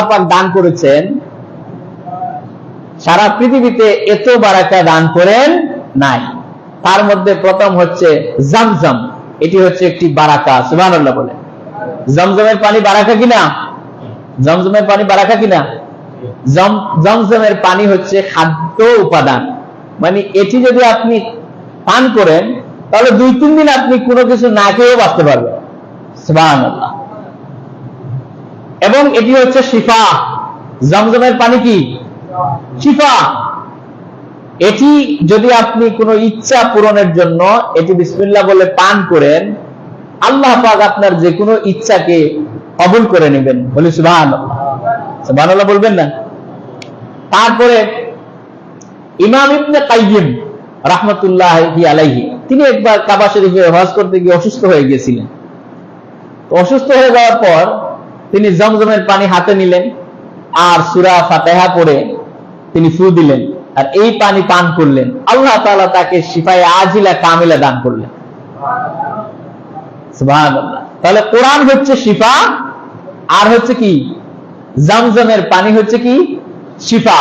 পাক দান করেছেন, সারা পৃথিবীতে এত বারাকা দান করেন নাই। তার মধ্যে প্রথম হচ্ছে জমজম, এটি হচ্ছে একটি বারাকা। সুবহানাল্লাহ বলে। জমজমের পানি বারাকা কিনা? জমজমের পানি বারাকা কিনা? জমজমের পানি হচ্ছে খাদ্য উপাদান, মানে এটি যদি আপনি পান করেন তাহলে 2-3 দিন আপনি কোনো কিছু না খেয়েও বাঁচতে পারবেন। সুবহানাল্লাহ। এবং এটি হচ্ছে শিফা। জমজমের পানি কি? শিফা। এটি যদি আপনি কোনো ইচ্ছা পূরণের জন্য এটি বিসমিল্লাহ বলে পান করেন, আল্লাহ পাক আপনার যে কোনো ইচ্ছাকে কবুল করে নেবেন। বলি সুবহানাল্লাহ। সুবহানাল্লাহ বলবেন না? তারপরে ইমাম ইবনে কাইয়িম রাহমাতুল্লাহি আলাইহি, তিনি একবার কাবা শরীফে হজ করতে গিয়ে অসুস্থ হয়ে গিয়েছিলেন। অসুস্থ হয়ে যাওয়ার পর তিনি জমজমের পানি হাতে নিলেন আর সূরা ফাতিহা পড়ে তিনি ফু দিলেন আর এই পানি পান করলেন। আল্লাহ তাআলা তাকে শিফায়ে আজিলা কামিলা দান করলেন। সুবহানাল্লাহ। তাহলে কোরআন হচ্ছে শিফা, আর হচ্ছে কি? জমজমের পানি হচ্ছে কি? শিফা।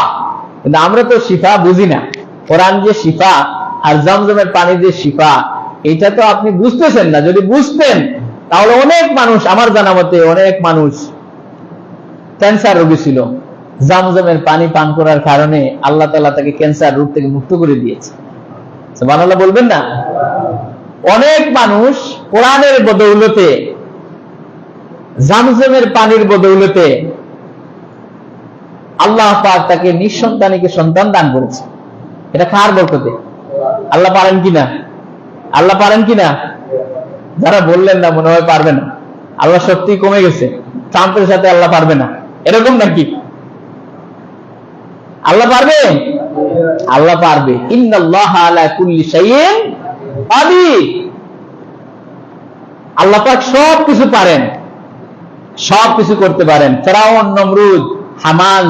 কিন্তু আমরা তো শিফা বুঝি না। কোরআন যে শিফা আর জমজমের পানি যে শিফা, এটা তো আপনি বুঝতেছেন না। যদি বুঝতেন তাহলে অনেক মানুষ, আমার জানা মতে অনেক মানুষ ক্যান্সার রোগী ছিল, জমজমের পানি পান করার কারণে আল্লাহ তাআলা তাকে ক্যান্সার রোগ থেকে মুক্ত করে দিয়েছে। সুবহানাল্লাহ বলবেন না? অনেক মানুষ কোরআনের বদৌলতে, জমজমের পানির বদৌলতে আল্লাহ পাক তাকে নিঃসন্তানীকে সন্তান দান করেছে। এটা কার বরকতে? আল্লাহ পারেন কিনা? আল্লাহ পারেন কিনা? যারা বললেন না মনে হয় পারবে না, আল্লাহ শক্তি কমে গেছে, ট্রাম্পের সাথে আল্লাহ পারবে না, এরকম নাকি? আল্লাহ পারবে? আল্লাহ পারবে। ইন্নাল্লাহা আলা কুল্লি শাইইন কাদির। আল্লাহ পাক সব কিছু পারেন, সব কিছু করতে পারেন। ফেরাউন, নমরুদ, হামান